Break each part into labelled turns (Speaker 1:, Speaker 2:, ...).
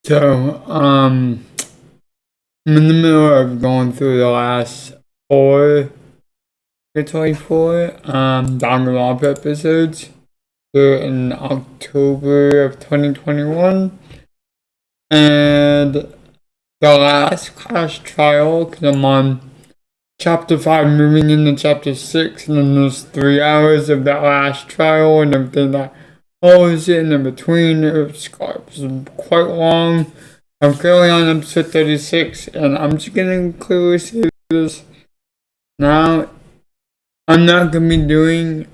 Speaker 1: So, I'm in the middle of going through the last four, literally four, Danganronpa episodes. They're in October of 2021. And the last class trial, because I'm on chapter 5 moving into chapter 6, and then there's 3 hours of that last trial and everything that follows it in between. It's quite long. I'm currently on episode 36, and I'm just gonna clearly say this now. I'm not gonna be doing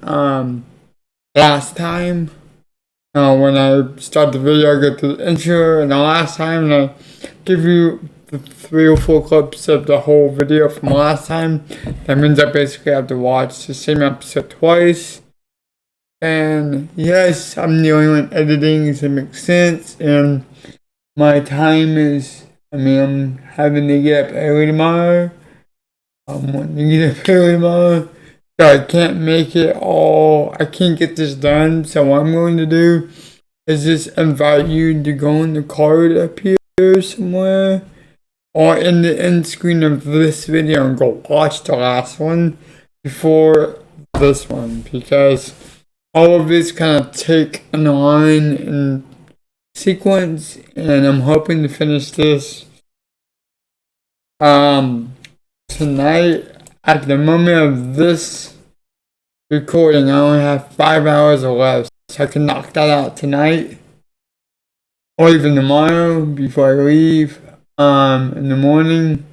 Speaker 1: last time. When I start the video, I go through the intro, and the last time, and I give you the 3 or 4 clips of the whole video from last time. That means I basically have to watch the same episode twice. And yes, I'm dealing with editing, so it makes sense. And my time is, I'm having to get up early tomorrow. I'm wanting to get up early tomorrow. So I can't make it all, I can't get this done. So what I'm going to do is just invite you to go on the card up here somewhere, or in the end screen of this video, and go watch the last one before this one, because all of this kind of take in line in sequence, and I'm hoping to finish this tonight. At the moment of this recording, I only have 5 hours left, so I can knock that out tonight, or even tomorrow before I leave in the morning.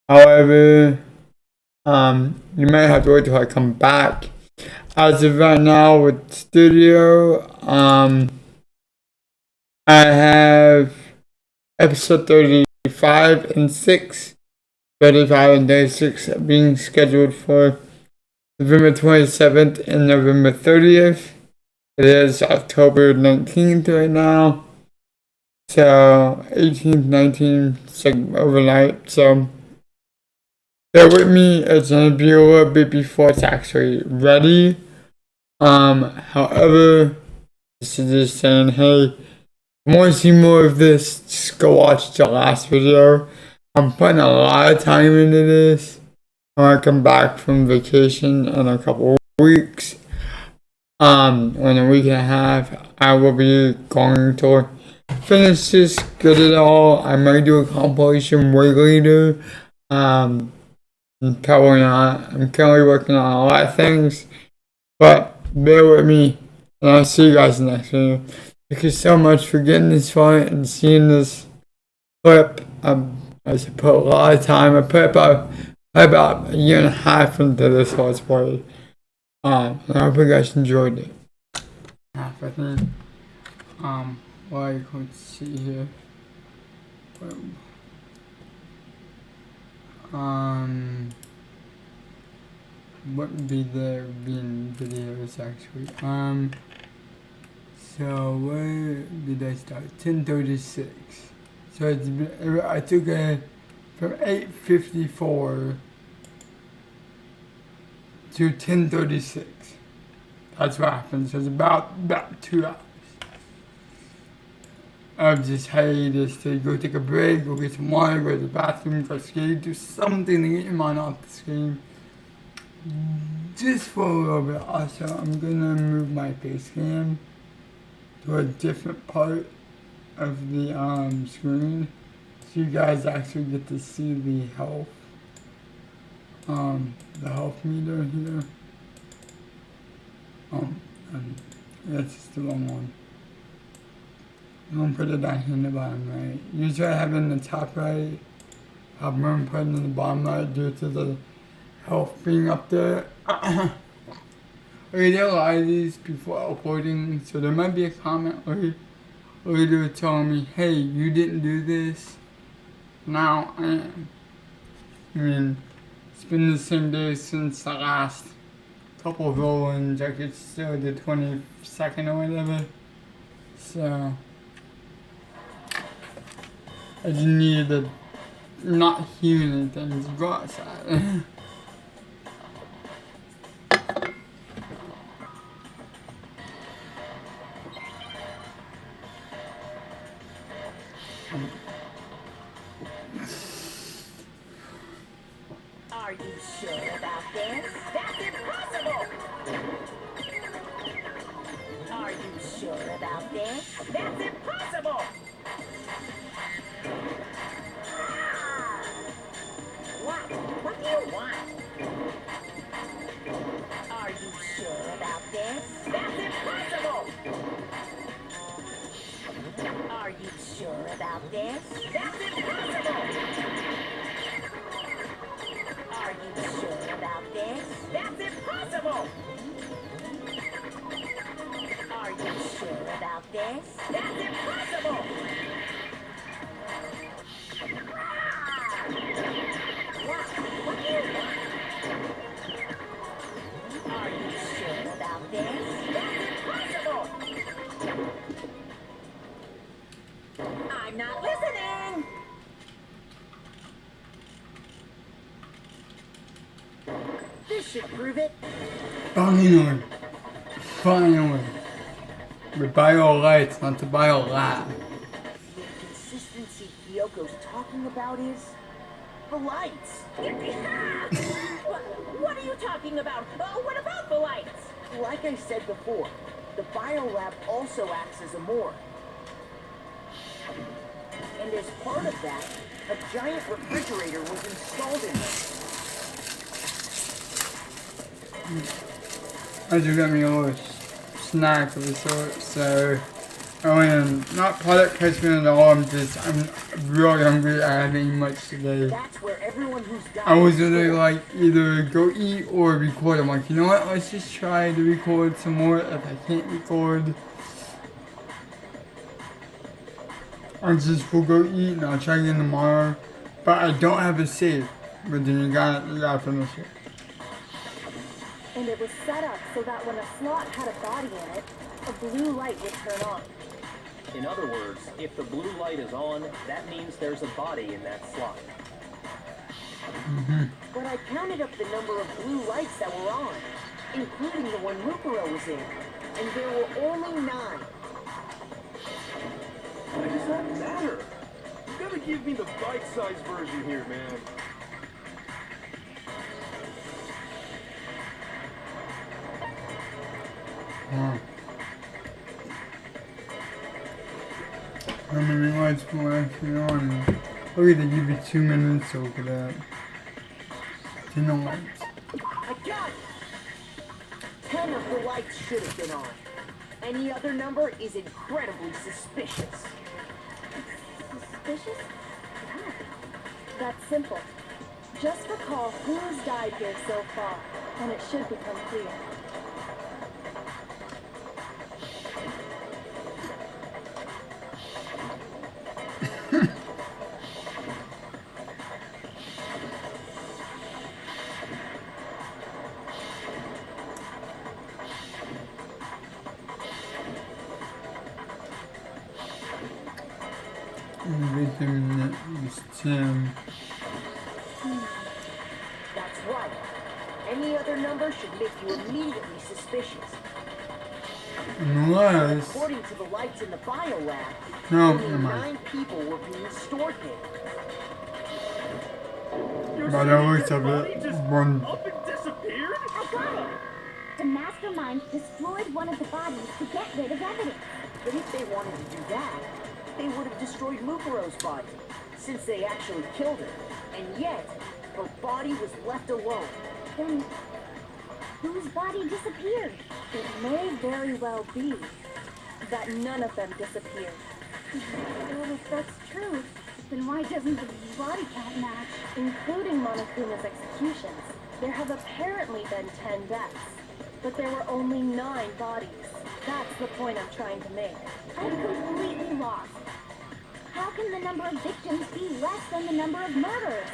Speaker 1: However, you might have to wait till I come back. As of right now with studio, I have episode 35 and 6, 35 and 36 being scheduled for November 27th and November 30th. It is October 19th right now. So 18th, 19th, overnight. So bear with me. It's going to be a little bit before it's actually ready. However, this is just saying, hey, if you want to see more of this, just go watch the last video. I'm putting a lot of time into this. When I come back from vacation in a couple of weeks, in a week and a half, I will be going to finish this, get it all. I might do a compilation way later. Probably not. I'm currently working on a lot of things, but bear with me, and I'll see you guys in the next video. Thank you so much for getting this far and seeing this clip. I put a lot of time. I put about a year and a half into this Let's Play. And I hope you guys enjoyed it. Half, I think. Well, you can see here. What would be there being videos actually? So where did I start? 10:36. So I took it from 8:54 to 10:36. That's what happened. So it's about 2 hours of just hiatus to go take a break, go get some water, go to the bathroom, go skate, do something to get your mind off the screen. Just for a little bit. Also, I'm gonna move my face cam to a different part of the screen, so you guys actually get to see the health meter here. That's just the wrong one. I'm gonna put it down here in the bottom right. Usually I have it in the top right. I'm gonna put it in the bottom right due to the health being up there. I did a lot of these before uploading, so there might be a comment later telling me, hey, you didn't do this. Now I am. I mean, it's been the same day since the last couple of roll-ins. I could still the 22nd or whatever. So I just needed to not hear anything to go outside.
Speaker 2: Are you sure about this? That's impossible! Are you sure about this? That's impossible! Ah! What do you want? Are you sure about this? That's impossible! Are you sure about this? That's impossible! Are you sure about this? That's impossible! Are you sure about this? That's impossible! What do you want? Are you sure about this? That's impossible! I'm not listening! This should prove it.
Speaker 1: Finally. Finally. The bio lights, not the bio lab.
Speaker 2: The inconsistency Kyoko's talking about is the lights. What are you talking about? What about the lights? Like I said before, the biolab also acts as a morgue. And as part of that, a giant refrigerator was installed in there.
Speaker 1: I just got me a little snack of a sort, so I am not product placement at all. I'm really hungry. I haven't eaten much today.
Speaker 2: That's where everyone who's died.
Speaker 1: I was literally like either go eat or record. I'm like, you know what? Let's just try to record some more. If I can't record, we'll go eat and I'll try again tomorrow. But I don't have a save. But then you gotta finish it.
Speaker 3: And it was set up so that when a slot had a body in it, a blue light would turn on.
Speaker 4: In other words, if the blue light is on, that means there's a body in that slot.
Speaker 2: But I counted up the number of blue lights that were on, including the one Mukuro was in, and there were only 9.
Speaker 5: Why does that matter? You gotta give me the bite-sized version here, man.
Speaker 1: How many lights will actually on? Okay, they give you 2 minutes to look at that. 10 lights.
Speaker 2: I got it! 10 of the lights should have been on. Any other number is incredibly suspicious.
Speaker 3: Suspicious? How? That's simple. Just recall who's died here so far, and it should become clear.
Speaker 1: Victim is Tim.
Speaker 2: That's right. Any other number should make you immediately suspicious.
Speaker 1: Unless.
Speaker 2: According to the lights in the biolab,
Speaker 1: No,
Speaker 2: only
Speaker 1: never mind.
Speaker 2: 9 people were being stored here.
Speaker 1: By the looks of it, one.
Speaker 5: Up and disappeared?
Speaker 3: I got it! The mastermind destroyed one of the bodies to get rid of evidence.
Speaker 2: But if they wanted to do that, they would have destroyed Mukuro's body, since they actually killed her. And yet, her body was left alone.
Speaker 3: Then, whose body disappeared? It may very well be that none of them disappeared. Well, if that's true, then why doesn't the body count match? Including Monokuma's executions, there have apparently been 10 deaths, but there were only 9 bodies. That's the point I'm trying to make. I'm completely lost. How can the number of victims be less than the number of murders?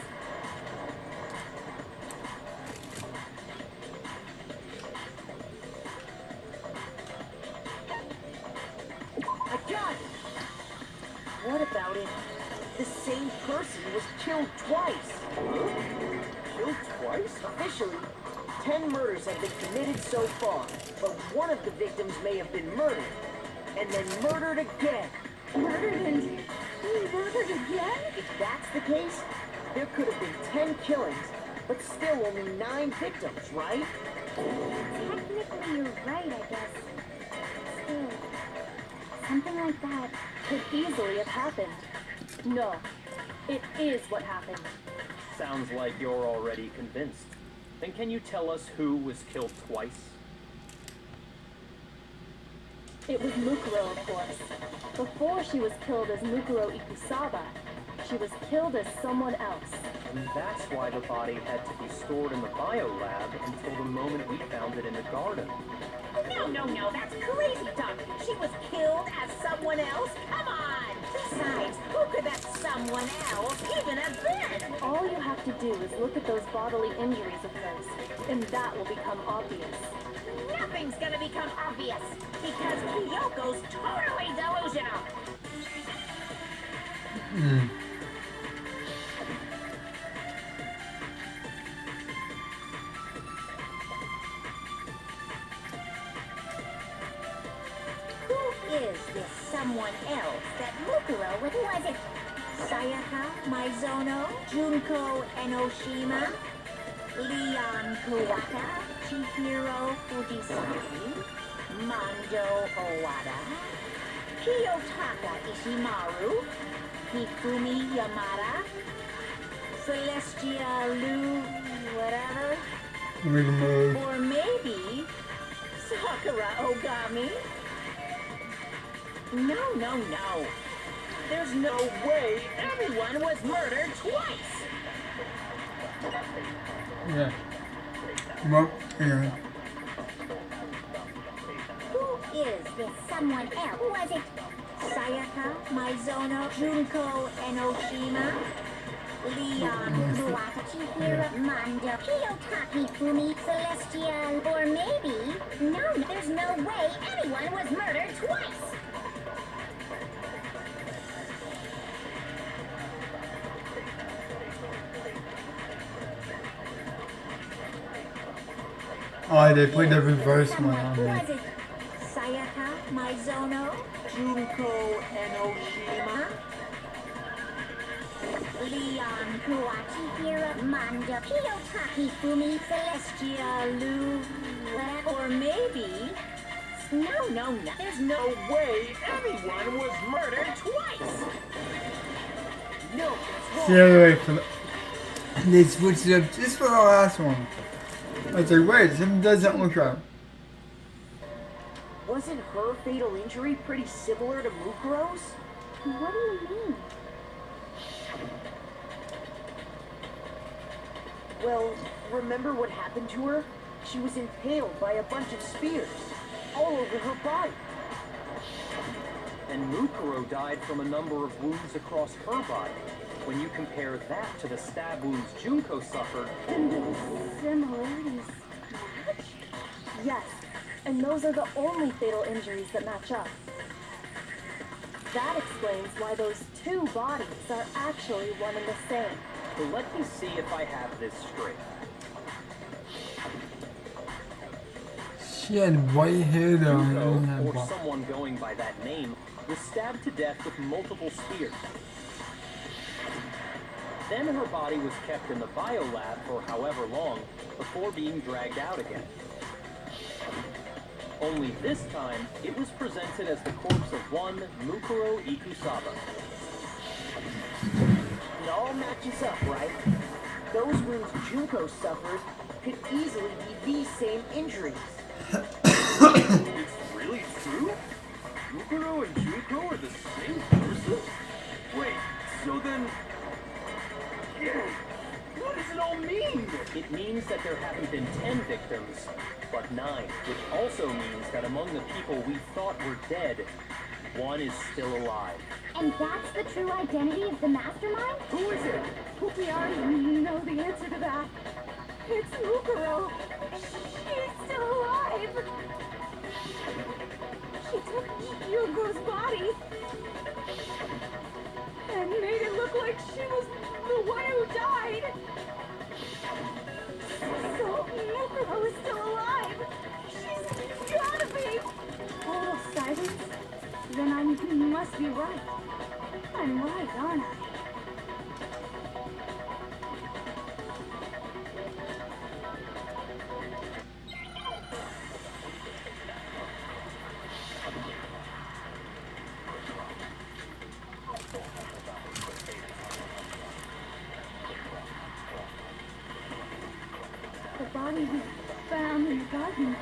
Speaker 2: I got it! What about it? The same person was killed twice.
Speaker 5: Killed twice?
Speaker 2: Officially, 10 murders have been committed so far, but one of the victims may have been murdered, and then murdered again.
Speaker 3: Murdered and murdered again?
Speaker 2: If that's the case, there could have been 10 killings, But still only 9 victims, right?
Speaker 3: Technically, you're right, I guess. Still, something like that
Speaker 6: Could easily have happened. No, it is what happened.
Speaker 4: Sounds like you're already convinced. Then can you tell us who was killed twice?
Speaker 6: It was Mukuro, of course. Before she was killed as Mukuro Ikusaba, she was killed as someone else.
Speaker 4: And that's why the body had to be stored in the biolab until the moment we found it in the garden.
Speaker 2: No, that's crazy talk. She was killed as someone else? Come on! Besides, who could that someone else even have been?
Speaker 6: All you have to do is look at those bodily injuries of hers, and that will become obvious.
Speaker 2: Nothing's gonna become obvious, because Kyoko's totally delusional. Who is this someone else that Mukuro with? Who was it? Sayaka, Maizono, Junko Enoshima, Leon Kuwata, Chihiro Fujisaki, Mando Owada, Kiyotaka Ishimaru, Hifumi Yamada, Celestia Lu, whatever, or maybe Sakura Ogami. No. There's no way everyone was murdered twice.
Speaker 1: Yeah. Well, yeah.
Speaker 3: Who is this someone else? Who was it?
Speaker 2: Sayaka, Maizono, Junko Enoshima, Leon
Speaker 3: Kuwata, Chihiro, Mando, Kiyotaki, Fumi, Celestial, or maybe... No, there's no way anyone was murdered twice!
Speaker 1: Oh, they put the reverse one on
Speaker 3: Who
Speaker 1: me.
Speaker 3: was it?
Speaker 2: Sayaka, Maizono, Junko Enoshima,
Speaker 3: Leon, Kuwata, Chihiro, Mando, Kiyotaki, Fumi,
Speaker 2: Celestia, Lu, or maybe... No. There's no way anyone was murdered twice. No, that's
Speaker 1: See, anyway, they switched it up just for the last one. I was like, wait, something doesn't look right.
Speaker 2: Wasn't her fatal injury pretty similar to Mukuro's?
Speaker 3: What do you mean?
Speaker 2: Well, remember what happened to her? She was impaled by a bunch of spears, all over her body.
Speaker 4: And Mukuro died from a number of wounds across her body. When you compare that to the stab wounds Junko suffered,
Speaker 6: And the similarities match? Yes, and those are the only fatal injuries that match up. That explains why those two bodies are actually one and the same.
Speaker 4: so let me see if I have this straight.
Speaker 1: She had white hair though. and
Speaker 4: Junko,
Speaker 1: didn't have
Speaker 4: or
Speaker 1: black.
Speaker 4: someone going by that name, was stabbed to death with multiple spears. Then her body was kept in the biolab for however long before being dragged out again. Only this time, it was presented as the corpse of one Mukuro Ikusaba.
Speaker 2: It all matches up, right? Those wounds Junko suffered could easily be these same injuries.
Speaker 5: It's really true? Mukuro and Junko are the same person? Wait, so then... What does it all mean?
Speaker 4: It means that there haven't been 10 victims, but 9, which also means that among the people we thought were dead, one is still alive.
Speaker 3: And that's the true identity of the mastermind?
Speaker 2: Who is it?
Speaker 6: We already know the answer to that. It's Mukuro. She's still alive. She took Yugo's body and made it look like she was the one who died. So Mukuro is still alive. She's gotta be. Total silence? Then I must be right. I'm right, aren't I?
Speaker 3: The body was found in the garden.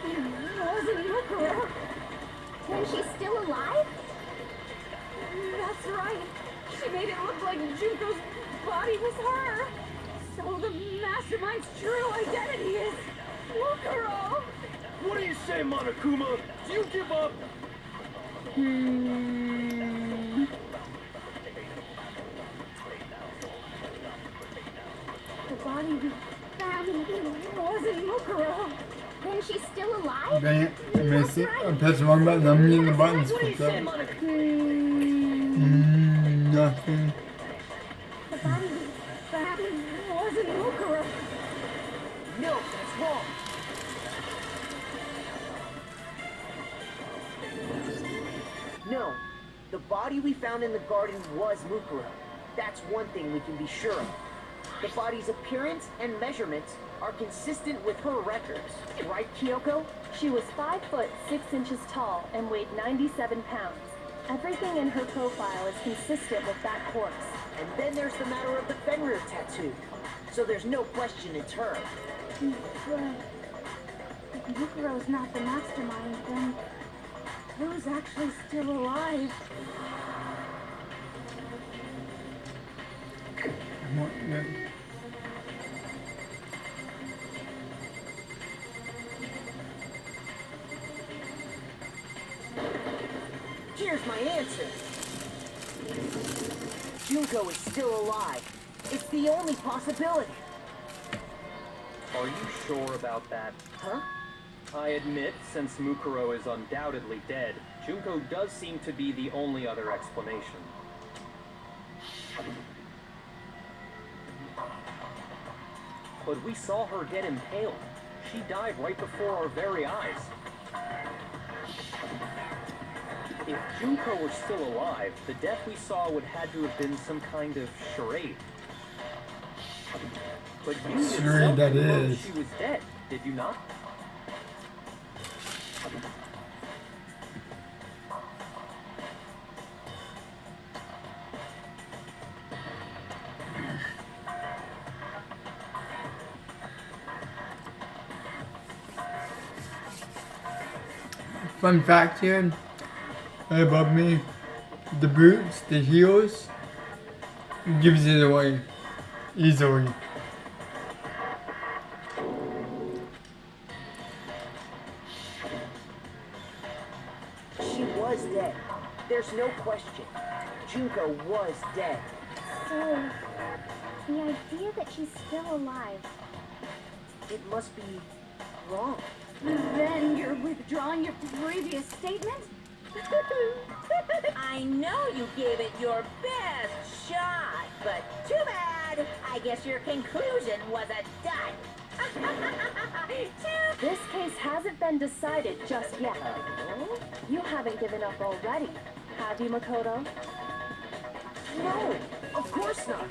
Speaker 3: It wasn't Yukuro.
Speaker 6: And she's still alive?
Speaker 3: That's right. She made it look like Junko's body was her. So the mastermind's true identity is Yukuro.
Speaker 5: What do you say, Monokuma? Do you give up?
Speaker 3: The body was found wasn't Yukuro.
Speaker 6: Then she's still alive?
Speaker 1: Dang it. I missed it. I pressed the wrong button. I'm getting the buttons
Speaker 4: What do you
Speaker 1: flipped
Speaker 4: say,
Speaker 1: up.
Speaker 4: Monokuma?
Speaker 1: Nothing.
Speaker 3: The body was found wasn't Yukuro.
Speaker 2: No, that's wrong. No, the body we found in the garden was Mukuro. That's one thing we can be sure of. The body's appearance and measurements are consistent with her records. Right, Kyoko?
Speaker 6: She was 5 foot 6 inches tall and weighed 97 pounds. Everything in her profile is consistent with that corpse.
Speaker 2: And then there's the matter of the Fenrir tattoo. So there's no question it's her.
Speaker 3: But if Yukuro's not the mastermind, then who's actually still alive?
Speaker 1: What? Yeah.
Speaker 2: Here's my answer. Junko is still alive. It's the only possibility.
Speaker 4: Are you sure about that?
Speaker 2: Huh?
Speaker 4: I admit, since Mukuro is undoubtedly dead, Junko does seem to be the only other explanation. But we saw her get impaled. She died right before our very eyes. If Junko were still alive, the death we saw would had to have been some kind of charade. But you yourself
Speaker 1: that
Speaker 4: confirmed
Speaker 1: is.
Speaker 4: she was dead, did you not?
Speaker 1: Fun fact here. Right above me, the boots, the heels, gives it away easily.
Speaker 2: She was dead. There's no question. Junko was dead.
Speaker 6: So, the idea that she's still alive.
Speaker 2: It must be wrong.
Speaker 3: Then you're withdrawing your previous statement?
Speaker 7: I know you gave it your best shot, but too bad. I guess your conclusion was a dud.
Speaker 6: This case hasn't been decided just yet. You haven't given up already, have you, Makoto?
Speaker 2: No, of course not.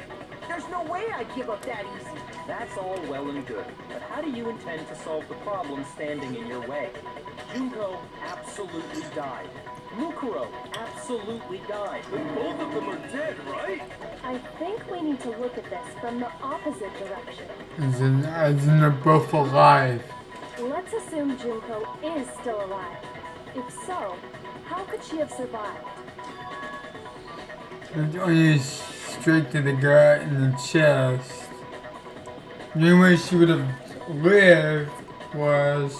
Speaker 2: There's no way I'd give up that easy.
Speaker 4: That's all well and good, but how do you intend to solve the problem standing in your way? Junko absolutely died. Mukuro absolutely died.
Speaker 5: Then both of them are dead, right?
Speaker 6: I think we need to look at this from the opposite direction.
Speaker 1: As in they're both alive.
Speaker 6: Let's assume Junko is still alive. If so, how could she have survived?
Speaker 1: It's only straight to the gut and the chest. The only way she would have lived was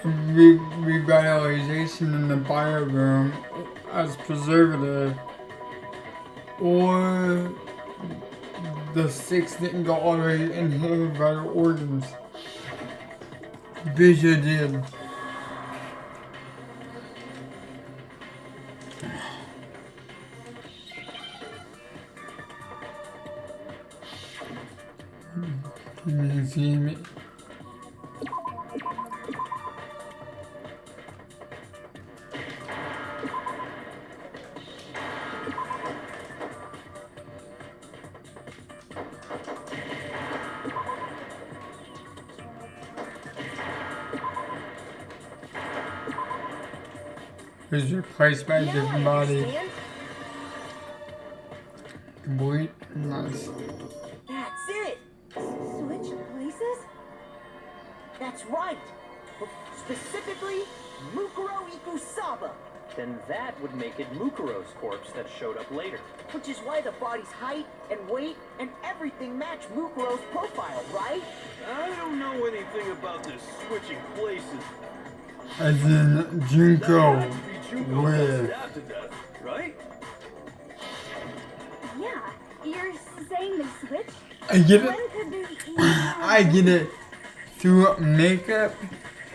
Speaker 1: revitalization in the bio room as preservative, or the 6 didn't go all the way in her vital organs. Visha did. Can you see me? Is replaced by a
Speaker 2: Now
Speaker 1: different
Speaker 2: I
Speaker 1: body.
Speaker 2: understand.
Speaker 1: Complete. Nice.
Speaker 2: That's it. That's right. Specifically, Mukuro Ikusaba.
Speaker 4: Then that would make it Mukuro's corpse that showed up later.
Speaker 2: Which is why the body's height and weight and everything match Mukuro's profile, right?
Speaker 5: I don't know anything about this switching places.
Speaker 1: As in Junko
Speaker 5: That had to be Junko got
Speaker 1: with.
Speaker 5: stabbed to death, right?
Speaker 3: Yeah, you're saying they switched?
Speaker 1: I get it.
Speaker 3: When could they
Speaker 1: I get it. Through makeup,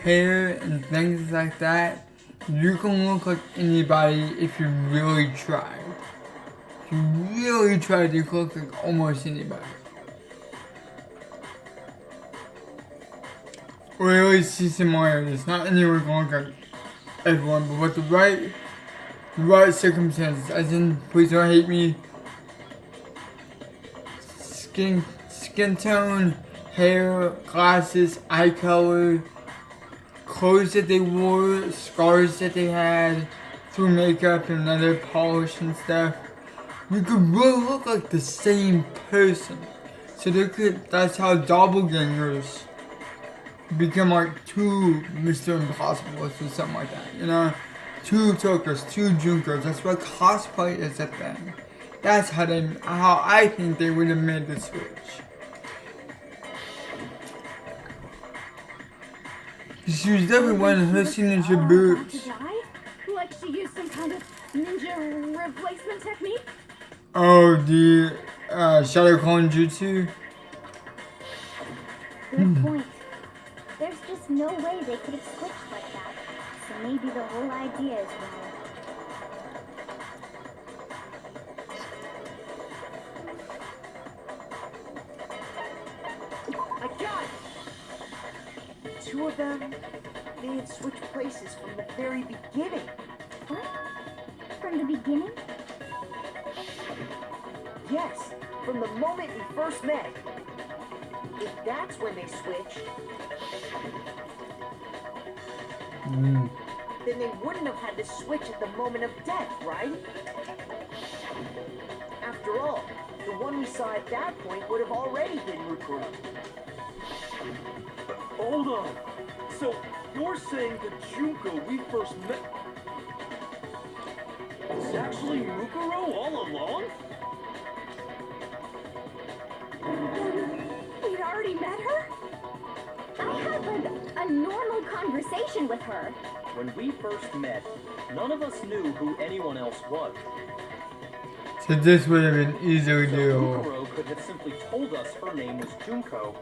Speaker 1: hair, and things like that, you can look like anybody if you really try. If you really try to look like almost anybody. Or at least see similarities. Not anyone going like everyone, but with the right circumstances. As in, please don't hate me. Skin tone, hair, glasses, eye color, clothes that they wore, scars that they had, through makeup and other polish and stuff. You could really look like the same person. So that's how doppelgangers become like two Mr. Impossibles or something like that, you know? Two Tokers, two Junkos. That's what cosplay is a thing. That's how I think they would have made the switch. She was definitely one of her signature boots.
Speaker 3: To die? Like she used some kind of ninja replacement technique?
Speaker 1: Oh, the Shadow Clone Jutsu?
Speaker 3: Good point. There's just no way they could have switched like that. So maybe the whole idea is wrong.
Speaker 2: I got it! Two of them, they had switched places from the very beginning.
Speaker 3: What? From the beginning?
Speaker 2: Yes, from the moment we first met. If that's when they switched, then they wouldn't have had to switch at the moment of death, right? After all, the one we saw at that point would have already been Mukuro.
Speaker 5: Hold on. So, you're saying the Junko we first met is actually Mukuro all along?
Speaker 3: We'd already met her? I had like a normal conversation with her.
Speaker 4: When we first met, none of us knew who anyone else was.
Speaker 1: So this would have been easily
Speaker 4: So
Speaker 1: doable.
Speaker 4: Mukuro could have simply told us her name was Junko,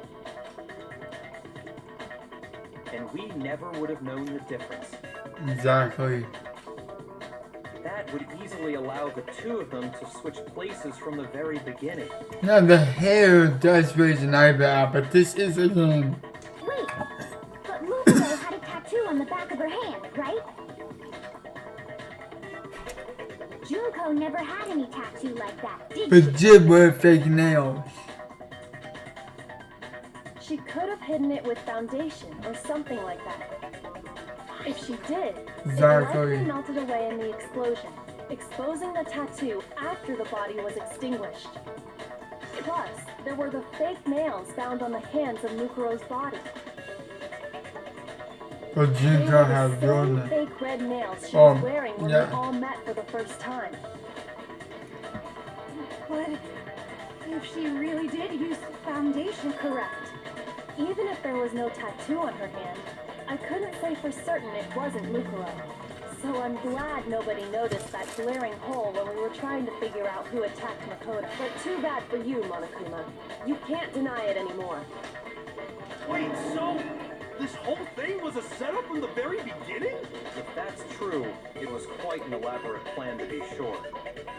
Speaker 4: and we never would have known the difference.
Speaker 1: Exactly.
Speaker 4: That would easily allow the two of them to switch places from the very beginning.
Speaker 1: Now the hair does raise an eyebrow, but this is a game.
Speaker 3: Wait, but Mukuro had a tattoo on the back of her hand, right? Junko never had any tattoo like that, did she?
Speaker 1: But did wear fake nails.
Speaker 6: She could have hidden it with foundation or something like that. If she did, it likely melted away in the explosion, exposing the tattoo after the body was extinguished. Plus, there were the fake nails found on the hands of Mukuro's body.
Speaker 1: But
Speaker 6: They
Speaker 1: Junko
Speaker 6: were
Speaker 1: has
Speaker 6: the
Speaker 1: doing
Speaker 6: same
Speaker 1: it.
Speaker 6: fake red nails she was wearing when
Speaker 1: yeah.
Speaker 6: we all met for the first time. But if she really did use foundation, correct. Even if there was no tattoo on her hand, I couldn't say for certain it wasn't Mukuro. So I'm glad nobody noticed that glaring hole when we were trying to figure out who attacked Makoto. But too bad for you, Monokuma. You can't deny it anymore.
Speaker 5: Wait, so this whole thing was a setup from the very beginning?
Speaker 4: If that's true, it was quite an elaborate plan to be sure,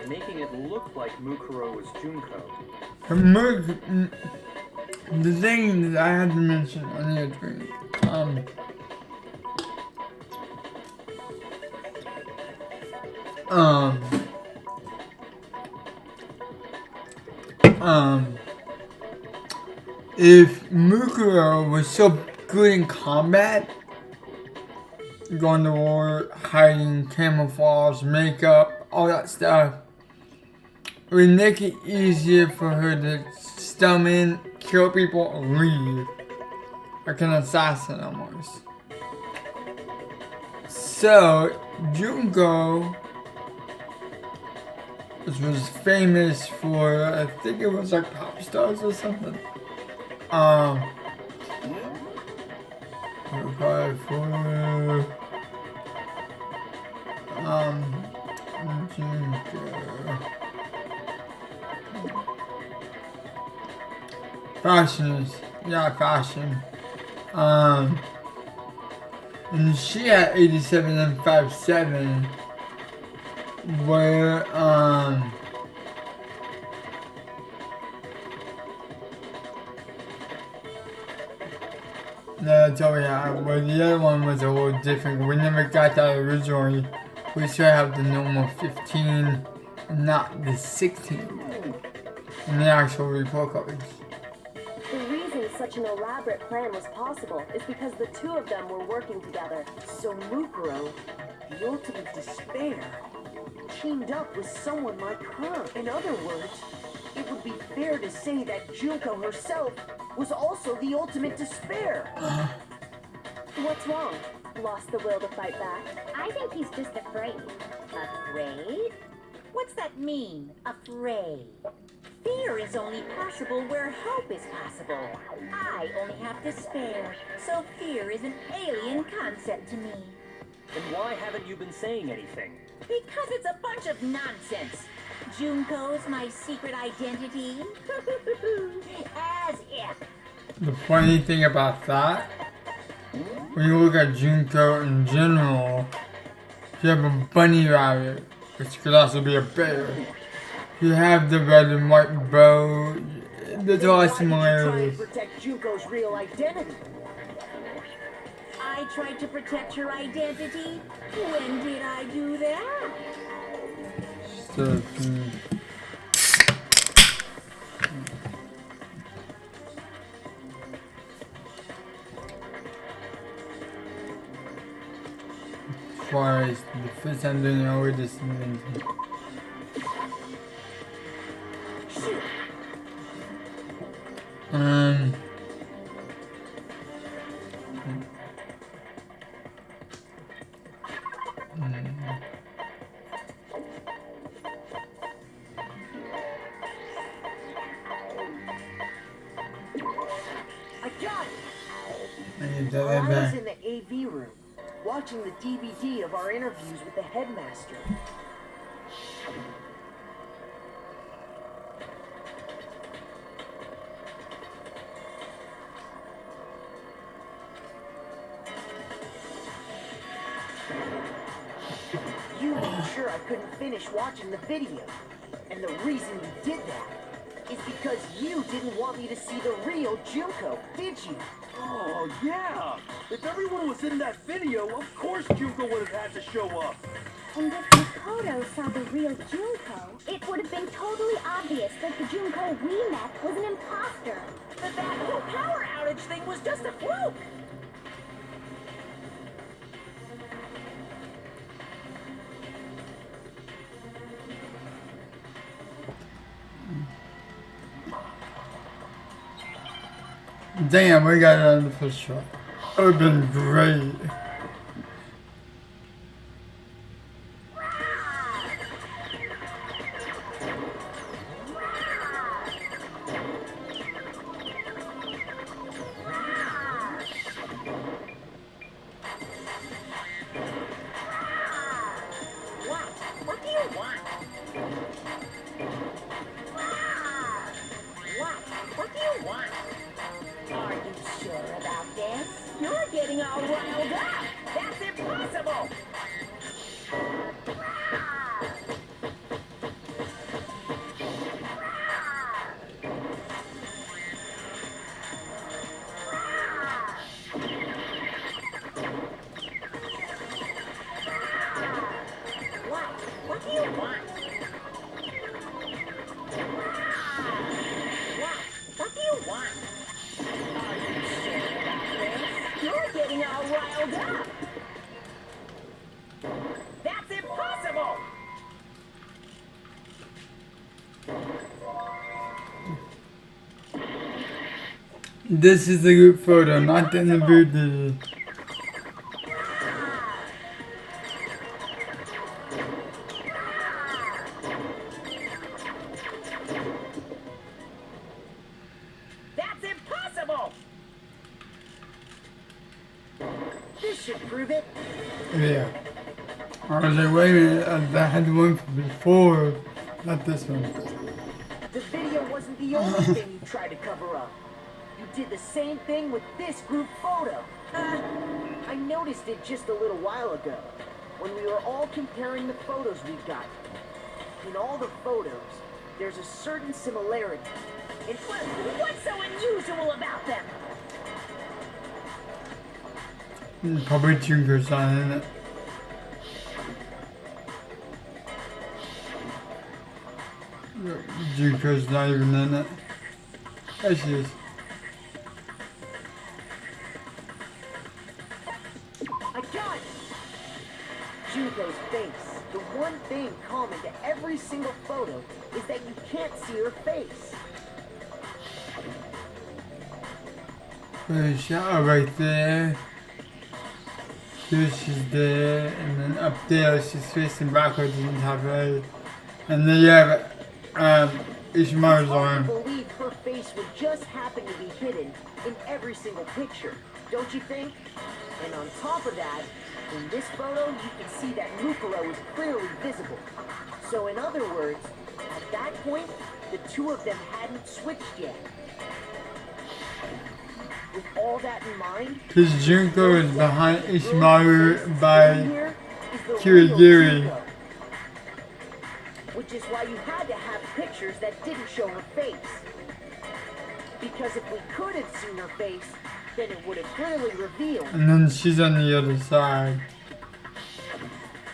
Speaker 4: making it look like Mukuro was Junko.
Speaker 1: The thing that I had to mention on the drink, if Mukuro was so good in combat, going to war, hiding, camouflage, makeup, all that stuff, it would make it easier for her to stum in, kill people, and leave. like an assassin almost. So Junko, which was famous for, I think it was like pop stars or something. Fashions, yeah, fashion. And she had 87 and 57, where, no, that's all we have. Well, the other one was a little different. We never got that originally. We still have the normal 15, not the 16 in the actual report cards.
Speaker 6: The reason such an elaborate plan was possible is because the two of them were working together.
Speaker 2: So Mukuro, the ultimate despair, teamed up with someone like her. In other words, it would be fair to say that Junko herself was also the ultimate despair.
Speaker 6: What's wrong? Lost the will to fight back?
Speaker 3: I think he's just afraid.
Speaker 7: Afraid? What's that mean, afraid? Fear is only possible where hope is possible. I only have despair, so fear is an alien concept to me.
Speaker 4: Then why haven't you been saying anything?
Speaker 7: Because it's a bunch of nonsense. Junko's my secret identity? As if.
Speaker 1: The funny thing about that, when you look at Junko in general, you have a bunny rabbit, which could also be a bear. You have the red and white bow. There's a lot of
Speaker 2: Why
Speaker 1: similarities.
Speaker 2: did you try and protect Junko's real identity?
Speaker 7: I tried to protect her identity? When did I do that?
Speaker 1: So, Christ, the first time doing it, always just amazing.
Speaker 2: I got it!
Speaker 1: I need that
Speaker 2: I was
Speaker 1: back.
Speaker 2: in the AV room, watching the DVD of our interviews with the headmaster. You made sure I couldn't finish watching the video. And the reason you did that is because you didn't want me to see the real Junko, did you?
Speaker 5: Oh, yeah! If everyone was in that video, of course Junko would have had to show up.
Speaker 3: And if Makoto saw the real Junko, it would have been totally obvious that the Junko we met was an imposter.
Speaker 7: But that whole power outage thing was just a fluke!
Speaker 1: Damn, we got it on the first shot. That would have been great.
Speaker 7: What do you want? What do you want? Are you sure about this? You're getting all riled up! That's impossible! What do you want? What do you want? Are you sure about this? You're getting all riled up! That's impossible!
Speaker 1: This is the group photo, not the individual.
Speaker 2: That's impossible! This should prove it.
Speaker 1: Yeah. I was like, wait a minute, I had the one from before, not this one.
Speaker 2: The video wasn't the only thing you tried to cover up. You did the same thing with this group photo. I noticed it just a little while ago, when we were all comparing the photos we got. In all the photos, there's a certain similarity. And what's so unusual about them?
Speaker 1: Probably Junker's on in it. Junker's not even in it. There she is.
Speaker 2: I got it! Junko's face. The one thing common to every single photo is that you can't see her face.
Speaker 1: There's a shadow right there. Here she's there, and then up there she's facing backwards in the top right. And then you have Ishmael's
Speaker 2: It's hard
Speaker 1: arm.
Speaker 2: to believe her face would just happen to be hidden in every single picture, don't you think? And on top of that, in this photo, you can see that Mukuro is clearly visible. So in other words, at that point, the two of them hadn't switched yet. With all that in mind,
Speaker 1: Because Junko is behind Ishmael by
Speaker 2: here is the
Speaker 1: Kirigiri.
Speaker 2: real Junko. Which is why you had to have pictures that didn't show her face. Because if we could have seen her face, then it would have clearly revealed
Speaker 1: And then she's on the other side.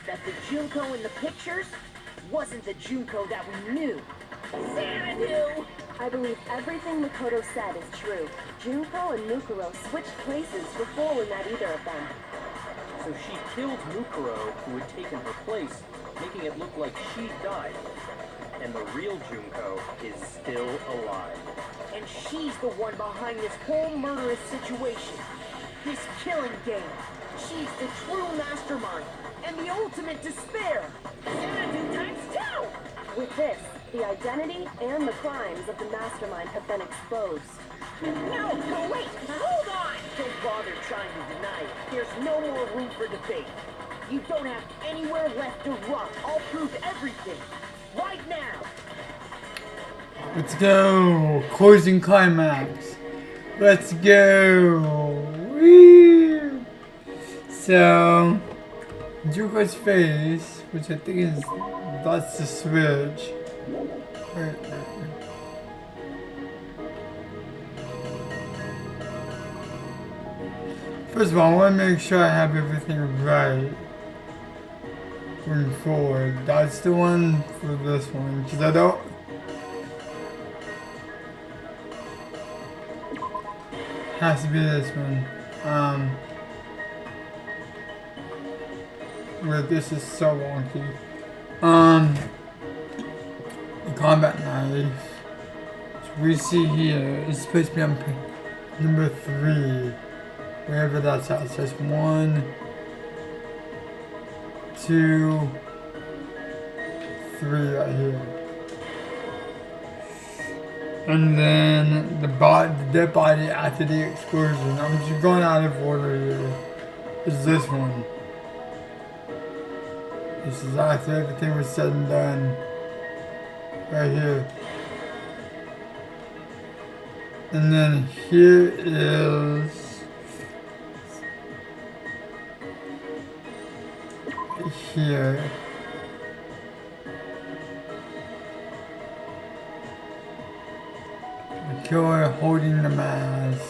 Speaker 2: that the Junko in the pictures wasn't the Junko that we knew. Xanadu!
Speaker 6: I believe everything Makoto said is true. Junko and Mukuro switched places before we met either of them.
Speaker 4: So she killed Mukuro, who had taken her place, making it look like she died. And the real Junko is still alive.
Speaker 2: And she's the one behind this whole murderous situation. This killing game. She's the true mastermind and the ultimate despair. Xanadu times two!
Speaker 6: With this, the identity and the crimes of the mastermind have been exposed.
Speaker 2: No, wait! Hold on! Don't bother trying to deny it. There's no more room for debate. You don't have anywhere left to run. I'll prove everything. Right now!
Speaker 1: Let's go! Closing climax. Let's go! Woo! So, Junko's face, which I think is, that's the switch. First of all, I want to make sure I have everything right going forward. That's the one for this one, because I don't. Has to be this one. Where this is so wonky. The combat knife, which we see here, is supposed to be on number 3. Wherever that's at. It says 1, 2, 3 right here. And then the dead body after the explosion. I'm just going out of order here. Is this one. This is after everything was said and done. Right here. And then here is here. The killer holding the mask.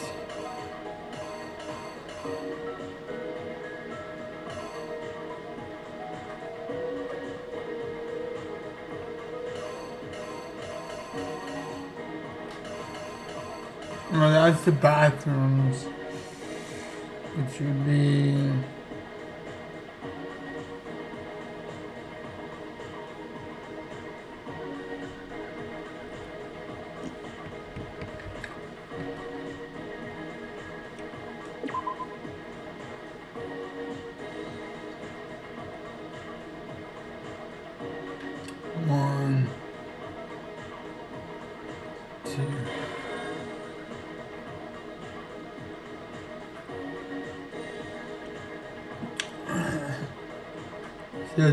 Speaker 1: Oh, that's the bathrooms. Which would be Yeah,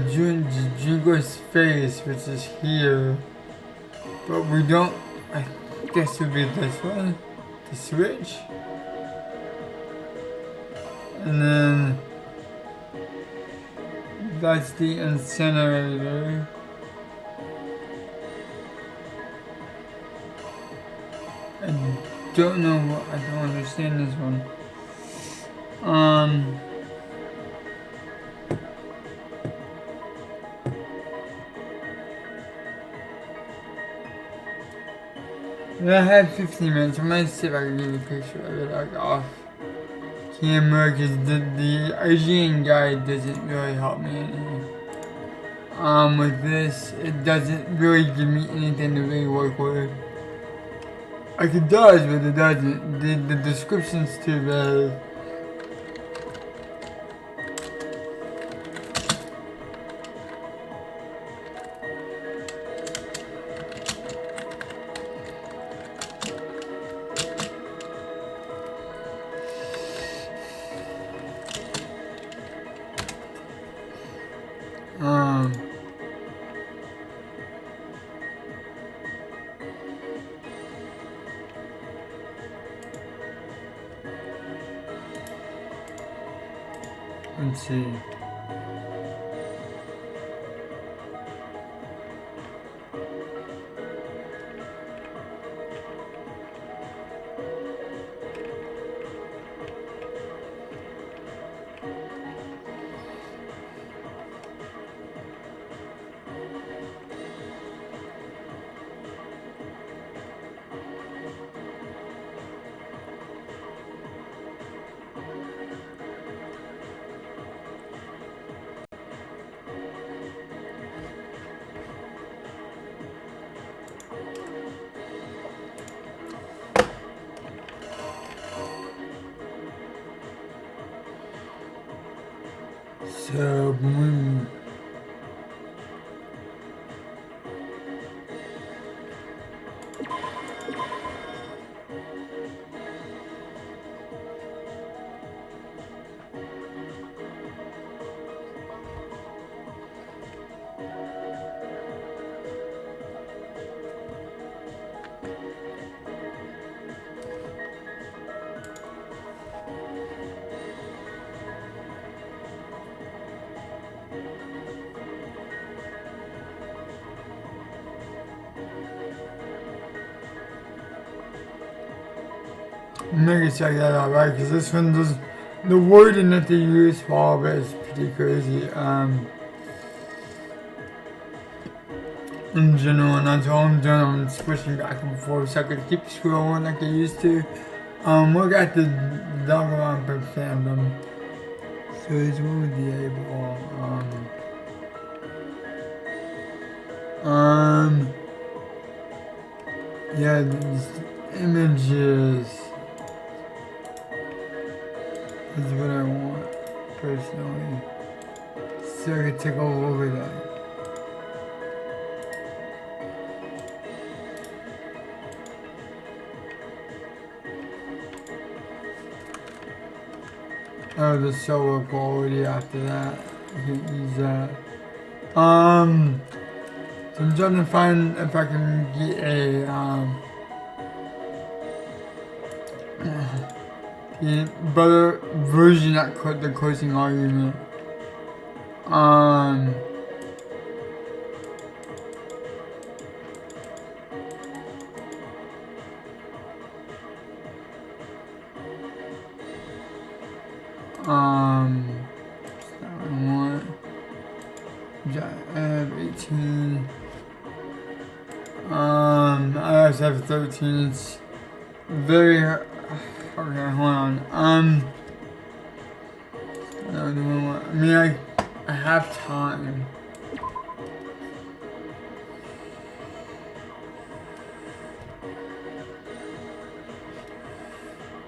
Speaker 1: Junko's face, which is here. But we don't, I guess it would be this one, the switch. And then that's the incinerator. I don't know what, I don't understand this one. I had 15 minutes. I'm gonna see if I can get a picture of it like off camera because the Asian guide doesn't really help me any. With this, it doesn't really give me anything to really work with. Like it does, but it doesn't. The description's too vague. Let's see. So, I'm gonna check that out, right? Because this one does, the wording that they use for all of it is pretty crazy. In general, and that's all I'm doing. I'm switching back and forth so I could keep scrolling like I used to. Look at the Danganronpa fandom. So he's really the able. Yeah, these images is what I want personally. So I can take a look at that. Oh, the solar quality after that. I can use that. So I'm trying to find if I can get a better version that the closing argument. That I want. I have 18. I also have 13. It's very okay. Hold on. I mean, I have time.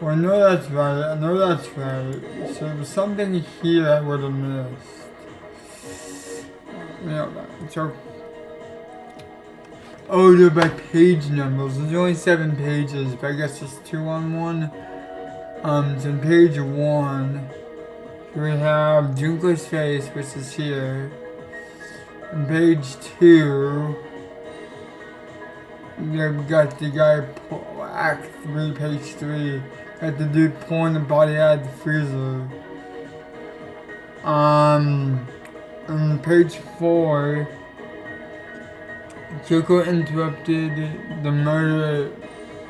Speaker 1: Well, I know that's right. I know that's right. So there's something here I would have missed. So. Oh, they're by page numbers. There's only 7 pages, but I guess it's 2 on 1. So on page 1, we have Junko's face, which is here. On page 2, you've got the guy, Act 3, page 3, got the dude pulling the body out of the freezer. On page 4, Junko interrupted the murder,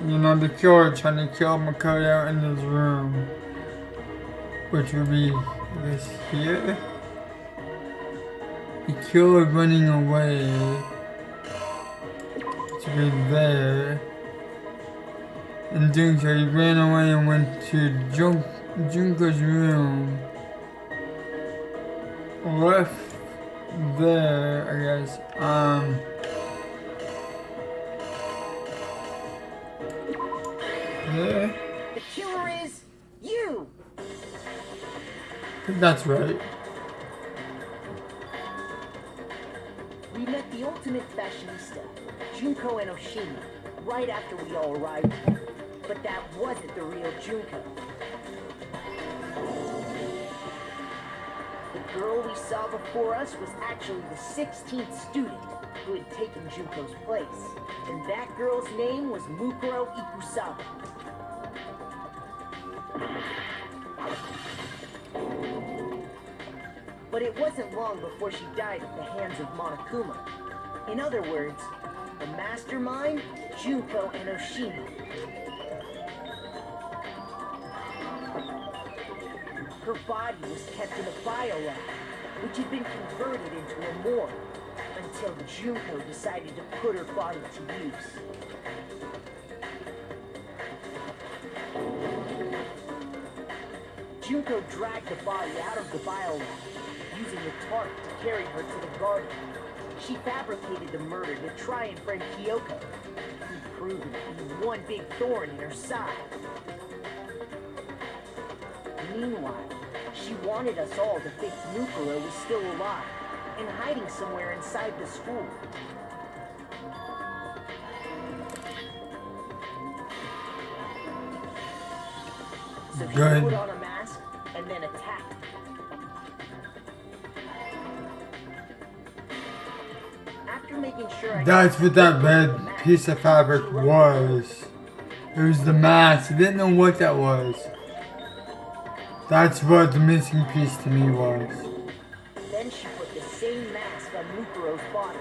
Speaker 1: the killer trying to kill Makoto in his room, which would be, I guess, here. The killer running away, which would be there. In doing so, he ran away and went to Junko's room. Left there, I guess. There.
Speaker 2: The killer is you!
Speaker 1: I think that's right.
Speaker 2: We met the ultimate fashionista, Junko and Oshima, right after we all arrived here. But that wasn't the real Junko. The girl we saw before us was actually the 16th student who had taken Junko's place. And that girl's name was Mukuro Ikusawa. But it wasn't long before she died at the hands of Monokuma. In other words, the mastermind, Junko and Oshima. Her body was kept in a biolab, which had been converted into a morgue, until Junko decided to put her body to use. Junko dragged the body out of the biolab, using the tarp to carry her to the garden. She fabricated the murder to try and friend Kyoko, who proved to be one big thorn in her side. Meanwhile, she wanted us all to think Mukuro was still alive and hiding somewhere inside the school. So she put on a mask and then attacked. After making sure
Speaker 1: That's what that red piece of fabric was. It was the mask. I didn't know what that was. That's what the missing piece to me was.
Speaker 2: Then she put the same mask on Mukuro's body.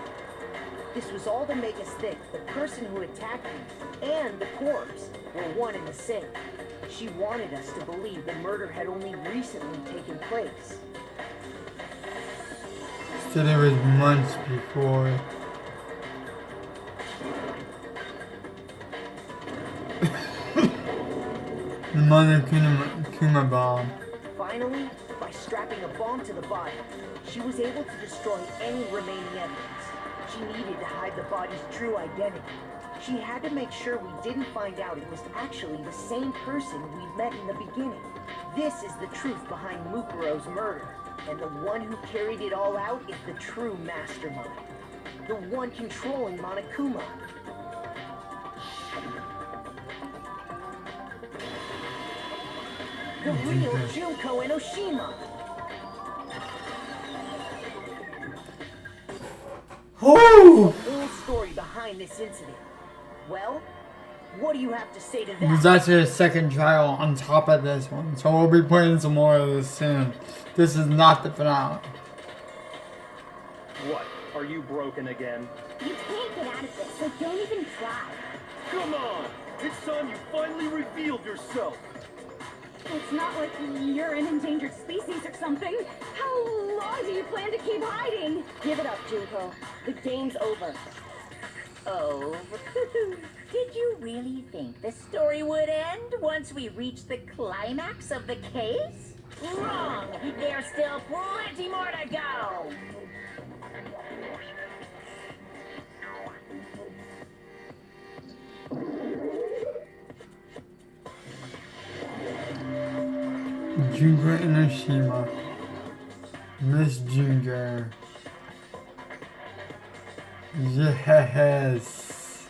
Speaker 2: This was all to make us think the person who attacked me and the corpse were one and the same. She wanted us to believe the murder had only recently taken place.
Speaker 1: Said it was months before. The Monokuma bomb.
Speaker 2: Finally, by strapping a bomb to the body, she was able to destroy any remaining evidence. She needed to hide the body's true identity. She had to make sure we didn't find out it was actually the same person we'd met in the beginning. This is the truth behind Mukuro's murder, and the one who carried it all out is the true mastermind. The one controlling Monokuma. The real Junko and Oshima.
Speaker 1: Oh!
Speaker 2: The whole story behind this incident. Well, what do you have to say to
Speaker 1: There's
Speaker 2: that?
Speaker 1: actually a second trial on top of this one, so we'll be playing some more of this soon. This is not the finale.
Speaker 4: What? Are you broken again?
Speaker 3: You can't get out of this, so don't even try.
Speaker 5: Come on! It's time you finally revealed yourself!
Speaker 3: It's not like you're an endangered species or something. How long do you plan to keep hiding? Give it up, Junko. The game's over.
Speaker 7: Oh, did you really think the story would end once we reached the climax of the case? Wrong! There's still plenty more to go!
Speaker 1: Junko and Oshima. Miss Junko. Yes.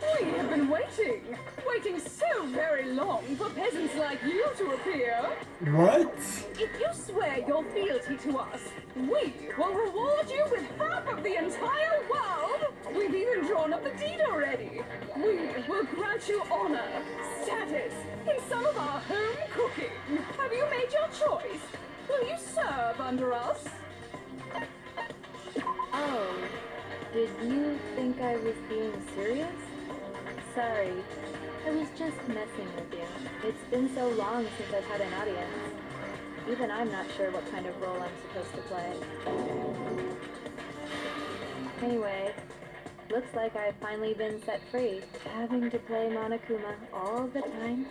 Speaker 6: We have been waiting so very long for peasants like like you to appear.
Speaker 1: What?
Speaker 6: If you swear your fealty to us, we will reward you with half of the entire world. We've even drawn up the deed already. We will grant you honor, status, and some of our home cooking. Have you made your choice? Will you serve under us?
Speaker 3: Oh, did you think I was being serious? Sorry, I was just messing with you. It's been so long since I've had an audience. Even I'm not sure what kind of role I'm supposed to play. Anyway, looks like I've finally been set free. Having to play Monokuma all the time,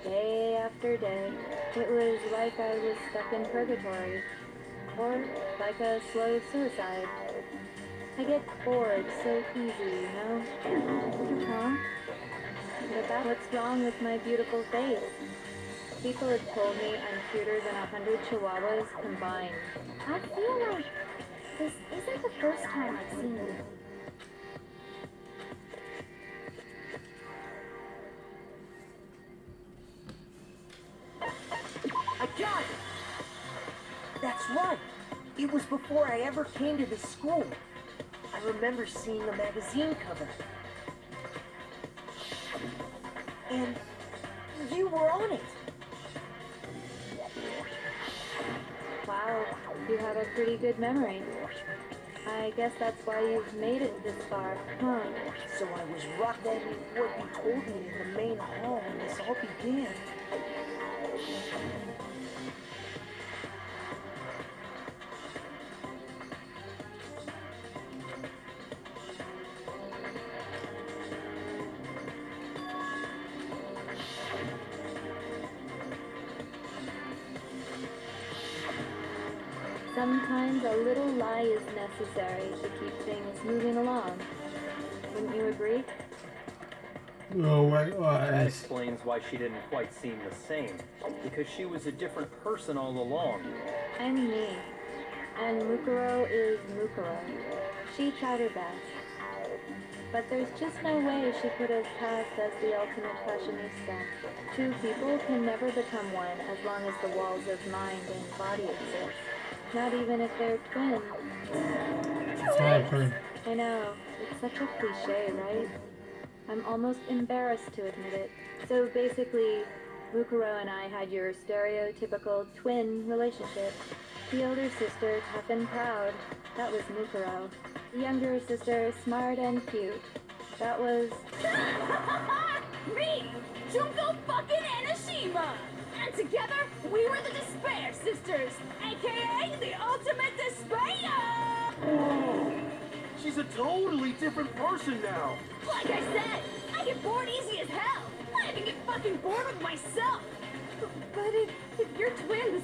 Speaker 3: day after day. It was like I was stuck in purgatory. Or like a slow suicide. I get bored so easy, you know? Huh? But that's what's wrong with my beautiful face. People have told me I'm cuter than 100 chihuahuas combined. I feel like this isn't the first time I've seen you.
Speaker 2: I got it! That's right! It was before I ever came to this school. I remember seeing a magazine cover. And you were on it.
Speaker 3: Wow, you have a pretty good memory. I guess that's why you've made it this far, huh?
Speaker 2: So I was right that in what you told me in the main hall when this all began.
Speaker 3: Sometimes a little lie is necessary to keep things moving along. Wouldn't you agree?
Speaker 1: Oh my
Speaker 4: That
Speaker 1: gosh.
Speaker 4: explains why she didn't quite seem the same. Because she was a different person all along.
Speaker 3: I'm me. And Mukuro is Mukuro. She tried her best. But there's just no way she could have passed as the ultimate fashionista. Two people can never become one as long as the walls of mind and body exist. Not even if they're twins.
Speaker 1: Exactly.
Speaker 3: I know, it's such a cliche, right? I'm almost embarrassed to admit it. So basically, Mukuro and I had your stereotypical twin relationship. The older sister, tough and proud. That was Mukuro. The younger sister, smart and cute. That was...
Speaker 6: Me! Junko fucking Enoshima! And together, we were the Despair Sisters, aka the Ultimate Despair!
Speaker 5: Whoa! She's a totally different person now.
Speaker 6: Like I said, I get bored easy as hell. I even get fucking bored with myself. But if you're twins,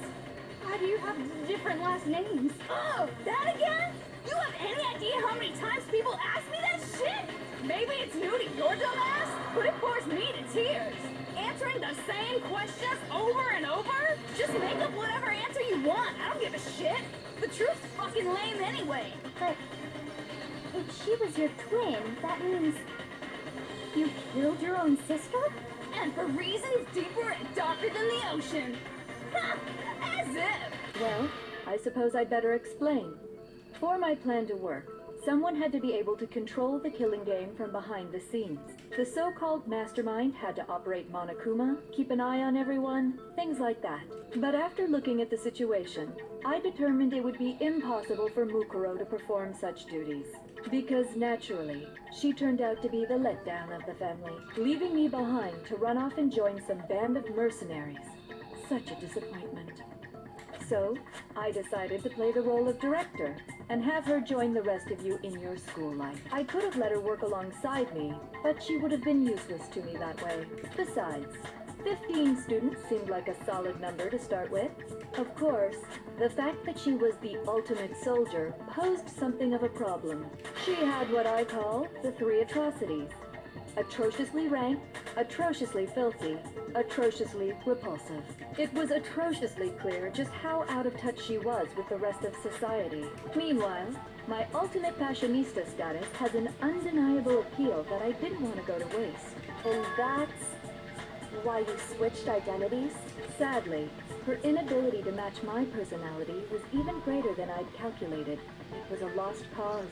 Speaker 6: why do you have different last names? Oh, that again? You have any idea how many times people ask me that shit? Maybe it's new to your dumb ass, but it bores me to tears. Answering the same questions over and over? Just make up whatever answer you want. I don't give a shit. The truth's fucking lame anyway.
Speaker 3: But if she was your twin, that means you killed your own sister?
Speaker 6: And for reasons deeper and darker than the ocean. Ha! As if.
Speaker 3: Well, I suppose I'd better explain. For my plan to work, someone had to be able to control the killing game from behind the scenes. The so-called mastermind had to operate Monokuma, keep an eye on everyone, things like that. But after looking at the situation, I determined it would be impossible for Mukuro to perform such duties. Because naturally, she turned out to be the letdown of the family, leaving me behind to run off and join some band of mercenaries. Such a disappointment. So, I decided to play the role of director and have her join the rest of you in your school life. I could have let her work alongside me, but she would have been useless to me that way. Besides, 15 students seemed like a solid number to start with. Of course, the fact that she was the ultimate soldier posed something of a problem. She had what I call the three atrocities. Atrociously rank, atrociously filthy, atrociously repulsive. It was atrociously clear just how out of touch she was with the rest of society. Meanwhile, my ultimate fashionista status has an undeniable appeal that I didn't want to go to waste. And
Speaker 6: Why you switched identities? Sadly, her inability to match my personality was even greater than I'd calculated. It was a lost cause.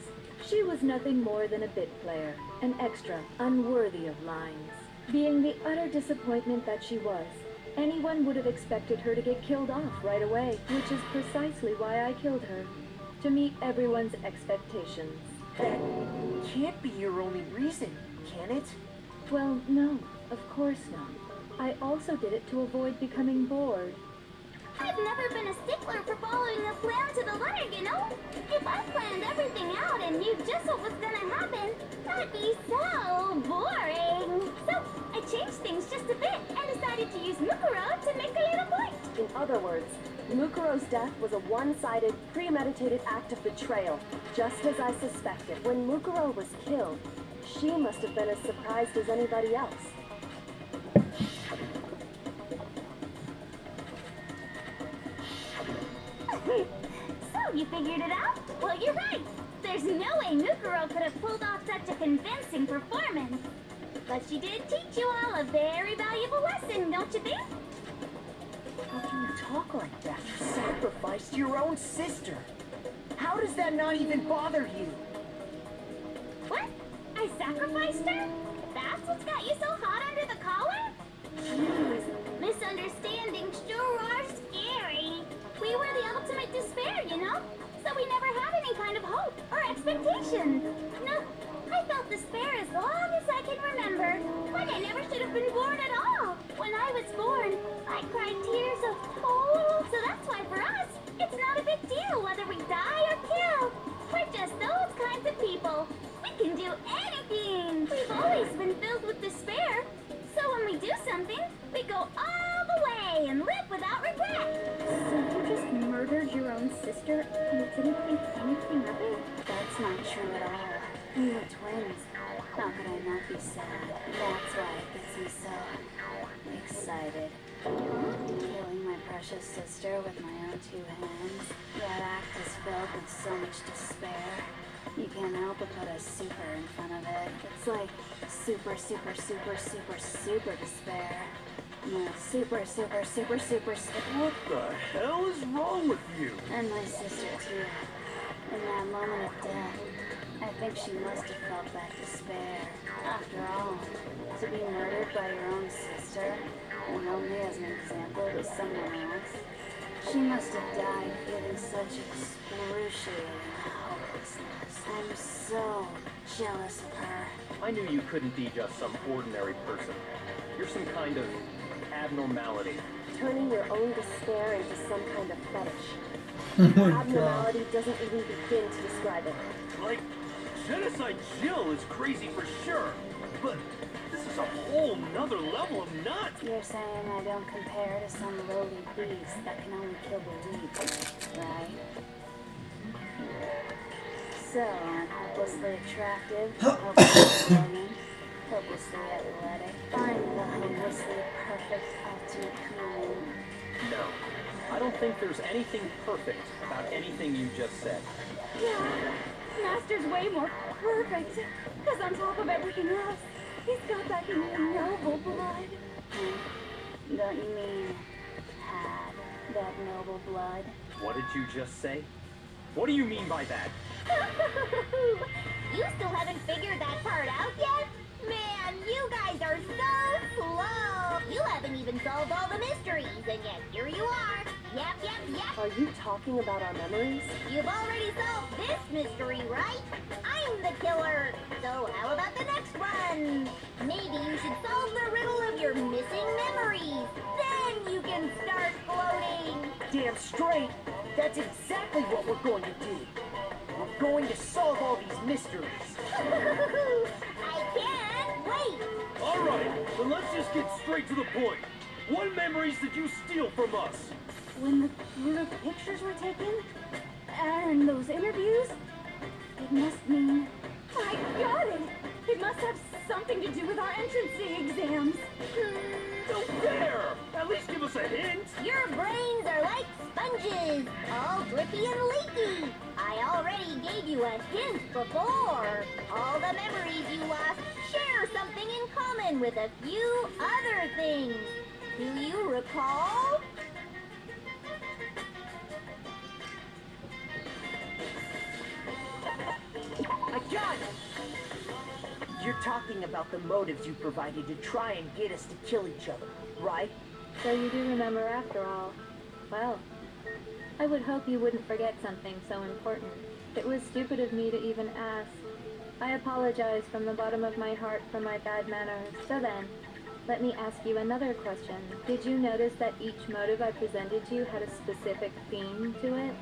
Speaker 6: She was nothing more than a bit player, an extra unworthy of lines. Being the utter disappointment that she was, anyone would have expected her to get killed off right away, which is precisely why I killed her. To meet everyone's expectations.
Speaker 2: That can't be your only reason, can it?
Speaker 6: Well, no, of course not. I also did it to avoid becoming bored.
Speaker 3: I've never been a stickler for following a plan to the letter, you know? If I planned everything out and knew just what was gonna happen, that'd be so boring. So I changed things just a bit and decided to use Mukuro to make a little point.
Speaker 6: In other words, Mukuro's death was a one-sided, premeditated act of betrayal, just as I suspected. When Mukuro was killed, she must have been as surprised as anybody else.
Speaker 3: So you figured it out? Well, you're right. There's no way Mukuro could have pulled off such a convincing performance. But she did teach you all a very valuable lesson, don't you think?
Speaker 2: How can you talk like that? You sacrificed your own sister. How does that not even bother you?
Speaker 3: What? I sacrificed her? That's what's got you so hot under the collar? Jeez, misunderstandings sure are scary. We were the ultimate despair, you know? So we never had any kind of hope or expectations. No, I felt despair as long as I can remember. Like I never should have been born at all. When I was born, I cried tears of total. So that's why for us, it's not a big deal whether we die or kill. We're just those kinds of people. We can do anything. We've always been filled with despair. So when we do something, we go all the way and live without regret.
Speaker 6: So you just murdered your own sister and didn't think anything of it?
Speaker 8: That's not true at all. We were twins. How could I not be sad? That's why it gets me so excited. Killing my precious sister with my own two hands. That act is filled with so much despair. You can't help but put a super in front of it. It's like super, super, super, super, super despair. No, super, super, super, super, super.
Speaker 5: What the hell is wrong with you?
Speaker 8: And my sister too. In that moment of death, I think she must have felt that despair. After all, to be murdered by your own sister, and only as an example to someone else, she must have died feeling such excruciating hopelessness. I'm so jealous of her.
Speaker 4: I knew you couldn't be just some ordinary person. You're some kind of abnormality.
Speaker 6: Turning your own despair into some kind of fetish.
Speaker 1: Oh my god.
Speaker 6: Abnormality doesn't even begin to describe it.
Speaker 5: Like, Genocide Jill is crazy for sure, but this is a whole nother level of nuts.
Speaker 8: You're saying I don't compare to some lowly beast that can only kill the weak, right? So I'm hopelessly attractive, hopelessly brilliant, hopelessly athletic. I'm the hopelessly perfect ultimate human.
Speaker 4: No, I don't think there's anything perfect about anything you just said.
Speaker 6: Yeah, Master's way more perfect. Because on top of everything else, he's got that noble blood.
Speaker 8: Don't you mean had that noble blood?
Speaker 4: What did you just say? What do you mean by that?
Speaker 3: You still haven't figured that part out yet? Man, you guys are so slow. You haven't even solved all the mysteries, and yet here you are. Yep.
Speaker 6: Are you talking about our memories?
Speaker 3: You've already solved this mystery, right? I'm the killer. So how about the next one? Maybe you should solve the riddle of your missing memories. Then you can start floating.
Speaker 2: Damn straight. That's exactly what we're going to do. We're going to solve all these mysteries.
Speaker 3: I can't wait.
Speaker 5: All right, then let's just get straight to the point. What memories did you steal from us?
Speaker 6: When the group pictures were taken? And those interviews? It must mean... I got it! It must have something to do with our entrance exams.
Speaker 5: No fair! At least give us a hint!
Speaker 3: Your brains are like sponges, all drippy and leaky. I already gave
Speaker 7: you a hint before. All the memories you lost share something in common with a few other things. Do you recall?
Speaker 2: I got it! You're talking about the motives you provided to try and get us to kill each other, right?
Speaker 6: So you do remember after all. Well, I would hope you wouldn't forget something so important. It was stupid of me to even ask. I apologize from the bottom of my heart for my bad manners. So then, let me ask you another question. Did you notice that each motive I presented to you had a specific theme to it?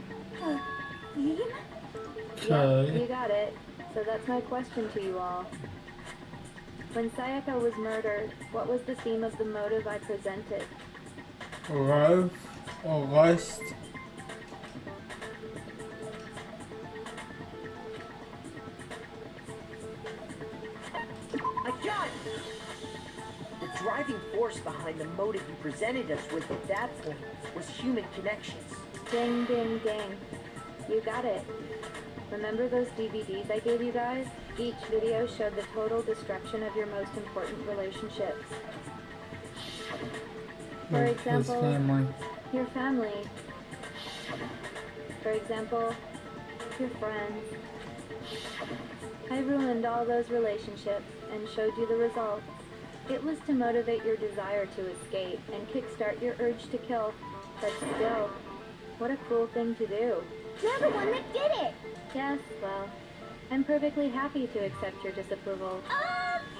Speaker 3: Theme?
Speaker 6: Yeah, you got it. So that's my question to you all. When Sayaka was murdered, what was the theme of the motive I presented?
Speaker 1: Love or lust?
Speaker 2: I got it! The driving force behind the motive you presented us with at that point was human connections.
Speaker 6: Ding, ding, ding. You got it. Remember those DVDs I gave you guys? Each video showed the total destruction of your most important relationships. For
Speaker 1: His
Speaker 6: example,
Speaker 1: family.
Speaker 6: your family. For example, your friends. I ruined all those relationships and showed you the results. It was to motivate your desire to escape and kickstart your urge to kill. But still, what a cruel thing to do.
Speaker 7: You're the one that did it.
Speaker 6: Yes, well, I'm perfectly happy to accept your disapproval.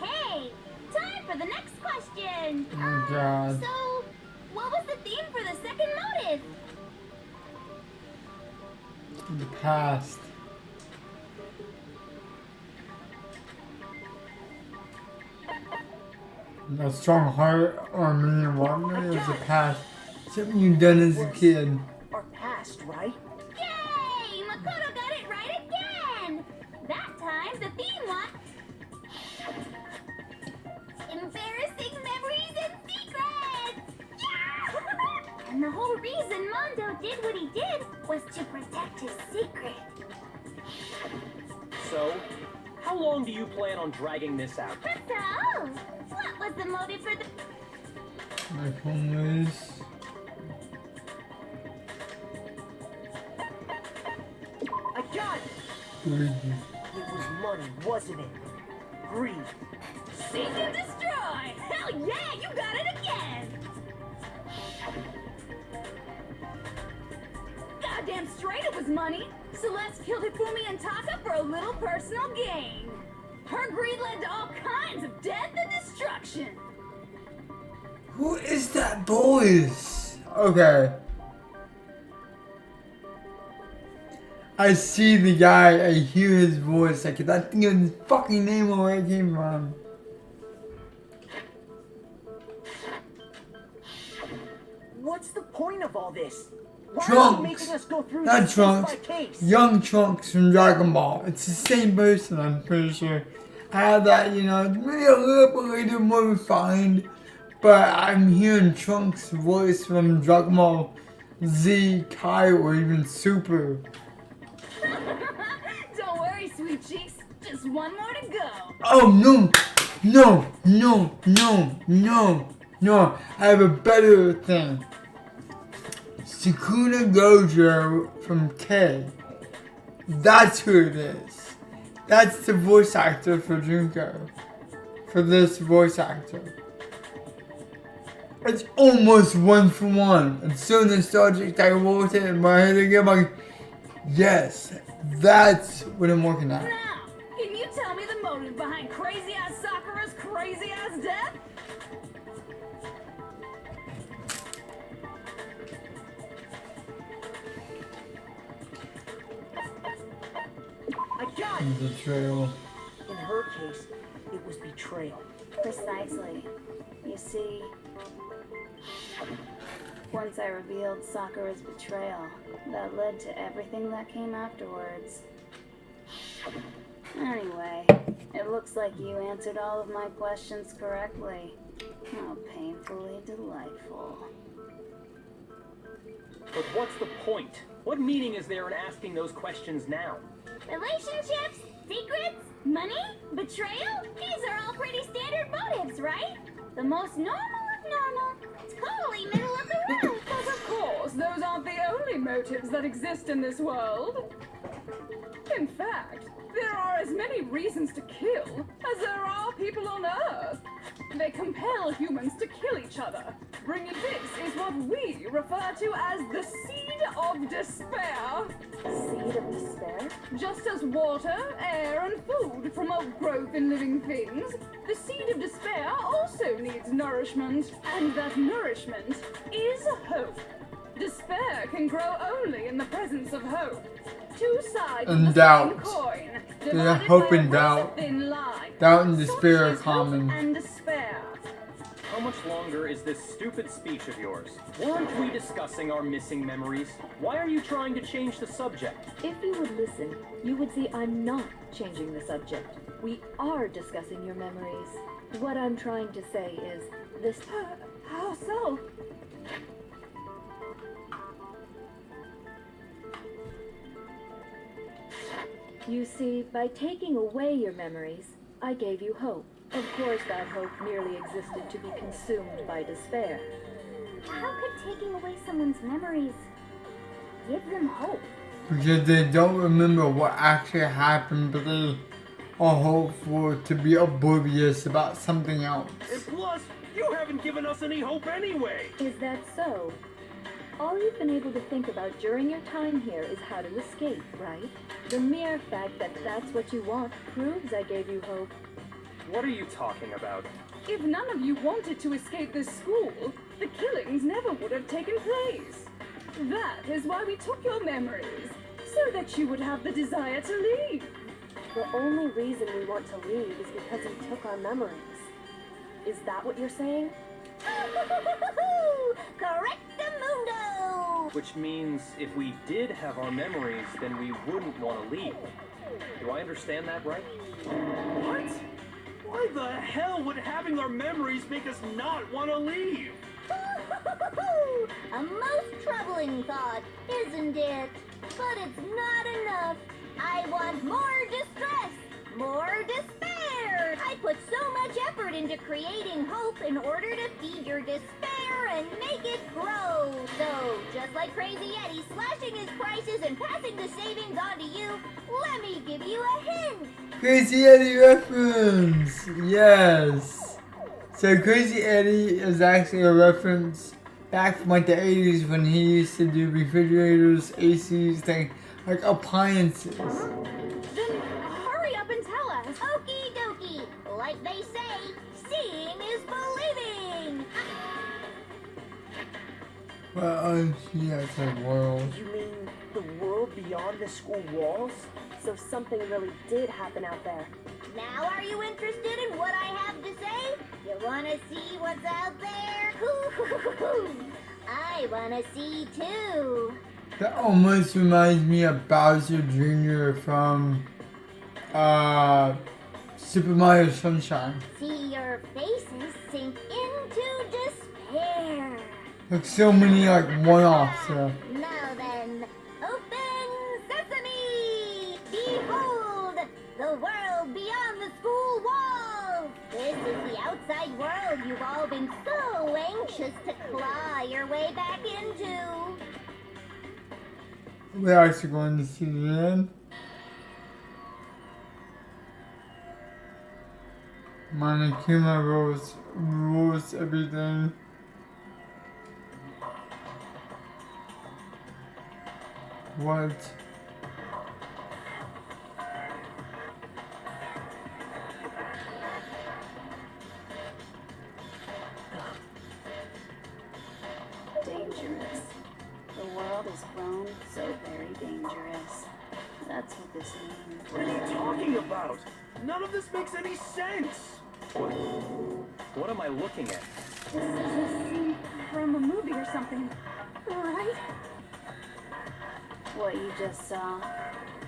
Speaker 7: Okay, time for the next question.
Speaker 1: Oh God.
Speaker 7: So, what was the theme for the second motive?
Speaker 1: The past. A strong heart or meaning what is the past? Something you've done as a kid.
Speaker 2: Our past, right?
Speaker 7: Yay! Makoto got it right again! That time the theme was embarrassing memories and secrets! Yeah! And the whole reason Mondo did what he did was to protect his secret.
Speaker 4: So, how long do you plan on dragging this out?
Speaker 7: So, what was the motive for the...
Speaker 1: My phone is.
Speaker 2: I got it!
Speaker 1: Greedy.
Speaker 2: It was money, wasn't it? Greed.
Speaker 7: Seek and destroy! Hell yeah, you got it again! Goddamn straight it was money! Celeste killed Hifumi and Taka for a little personal gain. Her greed led to all kinds of death and destruction.
Speaker 1: Who is that voice? Okay. I see the guy, I hear his voice, I cannot think of his fucking name or where it came from.
Speaker 2: What's the point of all this? Why are you
Speaker 1: Trunks!
Speaker 2: making us go through
Speaker 1: Not
Speaker 2: this case
Speaker 1: Trunks.
Speaker 2: by case?
Speaker 1: Young Trunks from Dragon Ball. It's the same person, I'm pretty sure. I have that, you know, it's maybe a little bit more refined, but I'm hearing Trunks' voice from Dragon Ball Z, Kai, or even Super.
Speaker 7: Don't worry, sweet cheeks. Just one more to go.
Speaker 1: Oh no! No! No! No! No! No! I have a better thing. Sukuna Gojo from K. That's who it is. That's the voice actor for Junko. For this voice actor. It's almost one for one. It's so nostalgic I wrote it in my head again. I'm like, yes, that's what I'm working at.
Speaker 7: Now, can you tell me the motive behind crazy-ass Sakura's crazy-ass death?
Speaker 2: I got it!
Speaker 1: Betrayal.
Speaker 2: In her case, it was betrayal.
Speaker 8: Precisely. You see, once I revealed Sakura's betrayal, that led to everything that came afterwards. Anyway, it looks like you answered all of my questions correctly. How painfully delightful.
Speaker 4: But what's the point? What meaning is there in asking those questions now?
Speaker 3: Relationships, secrets, money, betrayal? These are all pretty standard motives, right? The most normal of normal. Totally middle of the road.
Speaker 6: But of course, those aren't the only motives that exist in this world. In fact, there are as many reasons to kill as there are people on Earth. They compel humans to kill each other. Bringing this is what we refer to as the seed of despair.
Speaker 9: Seed of despair?
Speaker 6: Just as water, air, and food promote growth in living things, the seed of despair also needs nourishment. And that nourishment is hope. Despair can grow only in the presence of hope. Two sides
Speaker 1: And
Speaker 6: of the
Speaker 1: doubt.
Speaker 6: same coin.
Speaker 1: Yeah,
Speaker 6: divided
Speaker 1: hope
Speaker 6: by
Speaker 1: and
Speaker 6: a
Speaker 1: doubt.
Speaker 6: thin line.
Speaker 1: Doubt and
Speaker 6: Such
Speaker 1: despair are
Speaker 6: is hope
Speaker 1: common.
Speaker 6: and despair.
Speaker 4: How much longer is this stupid speech of yours? Weren't we discussing our missing memories? Why are you trying to change the subject?
Speaker 9: If you would listen, you would see I'm not changing the subject. We are discussing your memories. What I'm trying to say is this.
Speaker 6: How so?
Speaker 9: You see, by taking away your memories, I gave you hope. Of course, that hope merely existed to be consumed by despair.
Speaker 3: How could taking away someone's memories give them hope?
Speaker 1: Because they don't remember what actually happened, but they are hopeful to be oblivious about something else.
Speaker 5: And plus, you haven't given us any hope anyway.
Speaker 9: Is that so? All you've been able to think about during your time here is how to escape, right? The mere fact that that's what you want proves I gave you hope.
Speaker 4: What are you talking about?
Speaker 6: If none of you wanted to escape this school, the killings never would have taken place. That is why we took your memories, so that you would have the desire to leave.
Speaker 9: The only reason we want to leave is because you took our memories. Is that what you're saying?
Speaker 3: Correctamundo!
Speaker 4: Which means if we did have our memories, then we wouldn't want to leave. Do I understand that right?
Speaker 5: What? Why the hell would having our memories make us not want to leave?
Speaker 3: A most troubling thought, isn't it? But it's not enough. I want more distress, more despair. I put so much effort into creating hope in order to feed your despair and make it grow. So, just like Crazy Eddie slashing his prices and passing the savings on to you, let me give you a hint.
Speaker 1: Crazy Eddie reference! Yes! So Crazy Eddie is actually a reference back from like the 80s when he used to do refrigerators, ACs, things like appliances.
Speaker 3: Then hurry up and tell us. Okie dokie. Like they say, seeing is believing.
Speaker 1: Well, yeah, it's like world.
Speaker 2: You mean the world beyond the school walls?
Speaker 9: So something really did happen out there.
Speaker 3: Now are you interested in what I have to say? You wanna see what's out there? I wanna see too.
Speaker 1: That almost reminds me of Bowser Jr. from Super Mario Sunshine.
Speaker 3: See your faces sink into despair.
Speaker 1: Like so many like one-offs.
Speaker 3: Now then, open sesame! Behold, the world beyond the school walls! This is the outside world you've all been so anxious to claw your way back into.
Speaker 1: We're actually going to see the end. Manakuma rules everything. What?
Speaker 8: Dangerous. The world has grown so very dangerous. That's what this means.
Speaker 5: What are you talking about? None of this makes any sense.
Speaker 4: What am I looking at?
Speaker 6: This is a scene from a movie or something, right?
Speaker 8: What you just saw,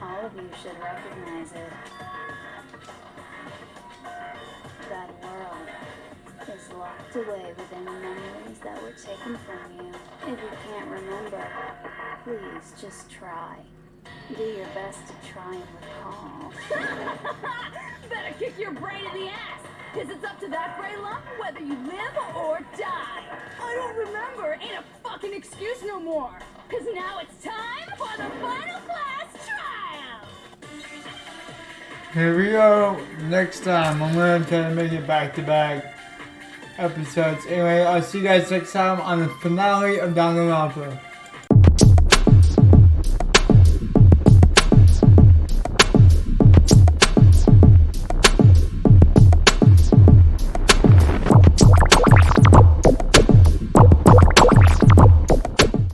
Speaker 8: all of you should recognize it. That world is locked away within the memories that were taken from you. If you can't remember, please just try. Do your best to try and recall.
Speaker 9: Better kick your brain in the ass, because it's up to that gray lump whether you live or die. I don't remember ain't a fucking excuse no more, because now it's time for the final class trial.
Speaker 1: Here we go. Next time, I'm gonna try to make it back-to-back episodes. Anyway, I'll see you guys next time on the finale of Danganronpa.